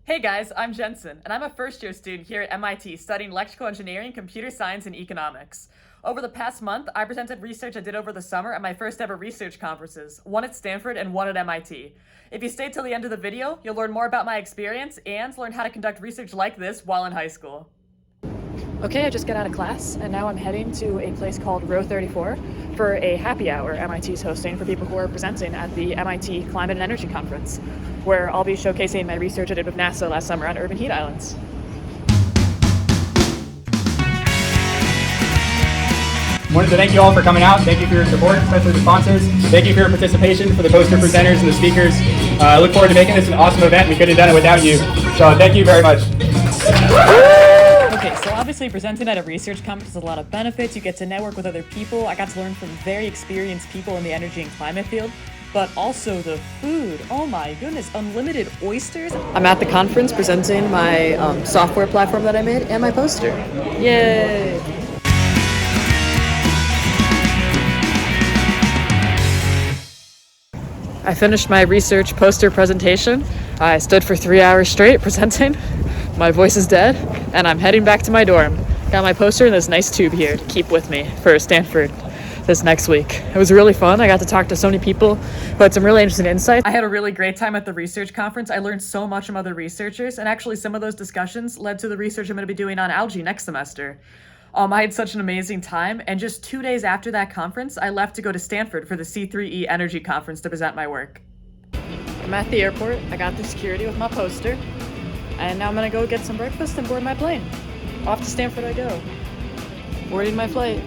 Hey guys, I'm Jensen, and I'm a first-year student here at MIT studying electrical engineering, computer science, and economics. Over the past month, I presented research I did over the summer at my first ever research conferences, one at Stanford and one at MIT. If you stay till the end of the video, you'll learn more about my experience and learn how to conduct research like this while in high school. Okay, I just got out of class, and now I'm heading to a place called Row 34 for a happy hour MIT is hosting for people who are presenting at the MIT Climate and Energy Conference, where I'll be showcasing my research I did with NASA last summer on urban heat islands. Wanted to thank you all for coming out. Thank you for your support, especially the sponsors. Thank you for your participation, for the poster presenters and the speakers. I look forward to making this an awesome event. We couldn't have done it without you. So thank you very much. Okay, so obviously presenting at a research conference has a lot of benefits. You get to network with other people. I got to learn from very experienced people in the energy and climate field. But also the food. Oh my goodness, unlimited oysters. I'm at the conference presenting my software platform that I made and my poster. Yay! I finished my research poster presentation. I stood for 3 hours straight presenting. My voice is dead, and I'm heading back to my dorm. Got my poster in this nice tube here to keep with me for Stanford this next week. It was really fun. I got to talk to so many people who had some really interesting insights. I had a really great time at the research conference. I learned so much from other researchers, and actually some of those discussions led to the research I'm going to be doing on algae next semester. I had such an amazing time, and just 2 days after that conference, I left to go to Stanford for the C3E Energy Conference to present my work. I'm at the airport. I got through security with my poster, and now I'm gonna go get some breakfast and board my plane. Off to Stanford I go. Boarding my flight.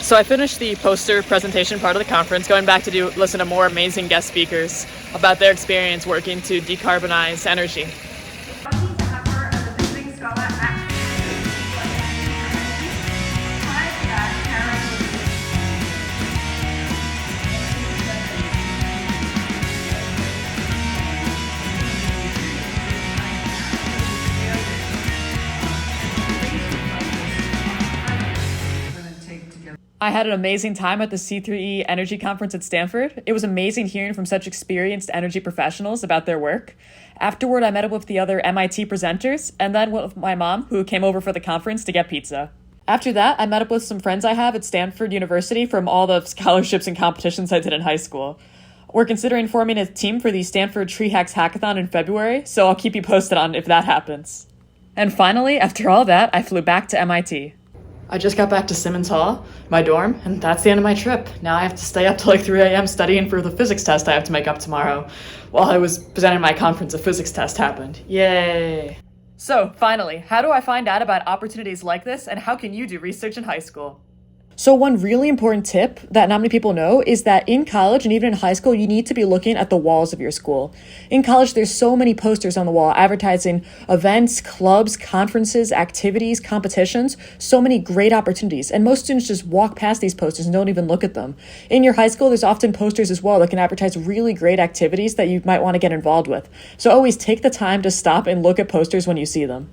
So I finished the poster presentation part of the conference, going back to listen to more amazing guest speakers about their experience working to decarbonize energy. I had an amazing time at the C3E Energy Conference at Stanford. It was amazing hearing from such experienced energy professionals about their work. Afterward, I met up with the other MIT presenters, and then with my mom, who came over for the conference to get pizza. After that, I met up with some friends I have at Stanford University from all the scholarships and competitions I did in high school. We're considering forming a team for the Stanford Tree Hacks Hackathon in February, so I'll keep you posted on if that happens. And finally, after all that, I flew back to MIT. I just got back to Simmons Hall, my dorm, and that's the end of my trip. Now I have to stay up till like 3 a.m. studying for the physics test I have to make up tomorrow. While I was presenting my conference, a physics test happened. Yay! So, finally, how do I find out about opportunities like this, and how can you do research in high school? So one really important tip that not many people know is that in college and even in high school, you need to be looking at the walls of your school. In college, there's so many posters on the wall advertising events, clubs, conferences, activities, competitions, so many great opportunities. And most students just walk past these posters and don't even look at them. In your high school, there's often posters as well that can advertise really great activities that you might want to get involved with. So always take the time to stop and look at posters when you see them.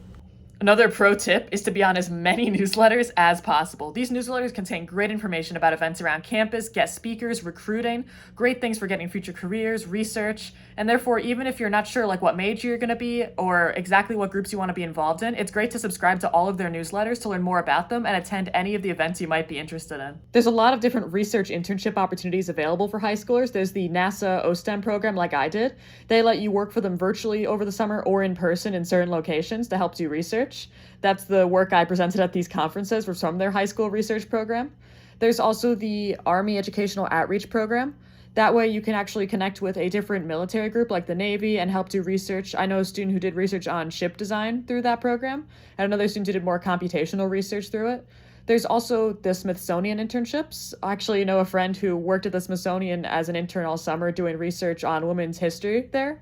Another pro tip is to be on as many newsletters as possible. These newsletters contain great information about events around campus, guest speakers, recruiting, great things for getting future careers, research, and therefore even if you're not sure like what major you're going to be or exactly what groups you want to be involved in, it's great to subscribe to all of their newsletters to learn more about them and attend any of the events you might be interested in. There's a lot of different research internship opportunities available for high schoolers. There's the NASA OSTEM program like I did. They let you work for them virtually over the summer or in person in certain locations to help do research. That's the work I presented at these conferences was from their high school research program. There's also the Army Educational Outreach Program. That way you can actually connect with a different military group like the Navy and help do research. I know a student who did research on ship design through that program, and another student who did more computational research through it. There's also the Smithsonian internships. I actually know a friend who worked at the Smithsonian as an intern all summer doing research on women's history there.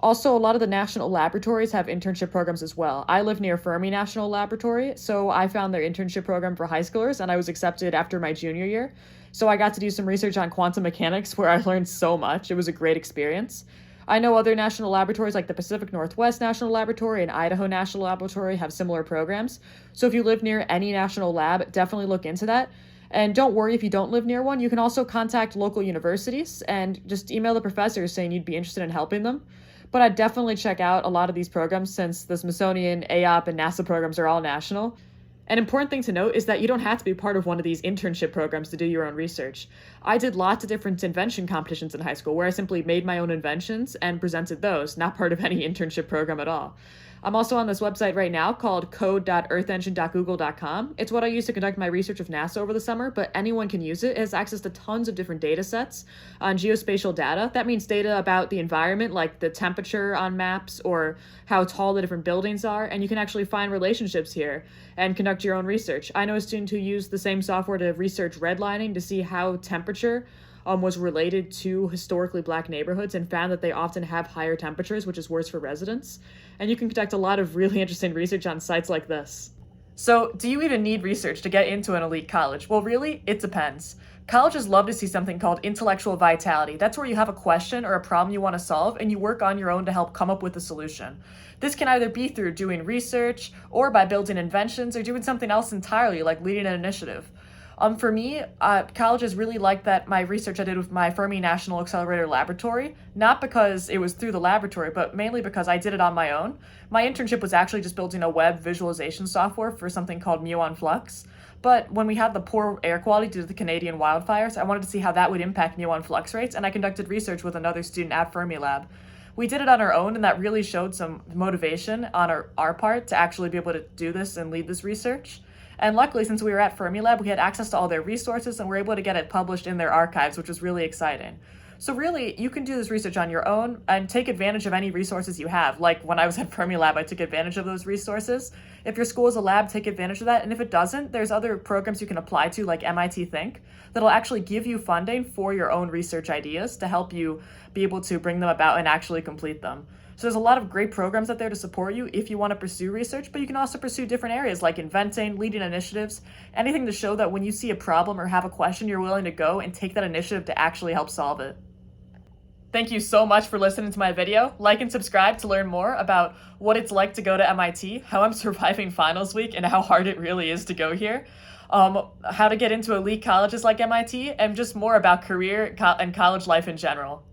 Also, a lot of the national laboratories have internship programs as well. I live near Fermi National Laboratory, so I found their internship program for high schoolers, and I was accepted after my junior year. So I got to do some research on quantum mechanics where I learned so much. It was a great experience. I know other national laboratories like the Pacific Northwest National Laboratory and Idaho National Laboratory have similar programs. So if you live near any national lab, definitely look into that. And don't worry if you don't live near one. You can also contact local universities and just email the professors saying you'd be interested in helping them. But I'd definitely check out a lot of these programs since the Smithsonian, AOP, and NASA programs are all national. An important thing to note is that you don't have to be part of one of these internship programs to do your own research. I did lots of different invention competitions in high school where I simply made my own inventions and presented those, not part of any internship program at all. I'm also on this website right now called code.earthengine.google.com. It's what I use to conduct my research of NASA over the summer, but anyone can use it. It has access to tons of different data sets on geospatial data. That means data about the environment, like the temperature on maps or how tall the different buildings are, and you can actually find relationships here and conduct your own research. I know a student who used the same software to research redlining to see how temperature was related to historically black neighborhoods and found that they often have higher temperatures, which is worse for residents. And you can conduct a lot of really interesting research on sites like this. So, do you even need research to get into an elite college? Well, really, it depends. Colleges love to see something called intellectual vitality. That's where you have a question or a problem you want to solve and you work on your own to help come up with a solution. This can either be through doing research or by building inventions or doing something else entirely, like leading an initiative. For me, colleges really liked that my research I did with my Fermi National Accelerator Laboratory, not because it was through the laboratory, but mainly because I did it on my own. My internship was actually just building a web visualization software for something called Muon Flux. But when we had the poor air quality due to the Canadian wildfires, I wanted to see how that would impact Muon Flux rates, and I conducted research with another student at Fermilab. We did it on our own, and that really showed some motivation on our part to actually be able to do this and lead this research. And luckily, since we were at Fermilab, we had access to all their resources and were able to get it published in their archives, which was really exciting. So really, you can do this research on your own and take advantage of any resources you have. Like when I was at Fermilab, I took advantage of those resources. If your school is a lab, take advantage of that. And if it doesn't, there's other programs you can apply to, like MIT Think, that'll actually give you funding for your own research ideas to help you be able to bring them about and actually complete them. So there's a lot of great programs out there to support you if you want to pursue research, but you can also pursue different areas like inventing, leading initiatives, anything to show that when you see a problem or have a question, you're willing to go and take that initiative to actually help solve it. Thank you so much for listening to my video. Like and subscribe to learn more about what it's like to go to MIT, how I'm surviving finals week, and how hard it really is to go here. How to get into elite colleges like MIT, and just more about career and college life in general.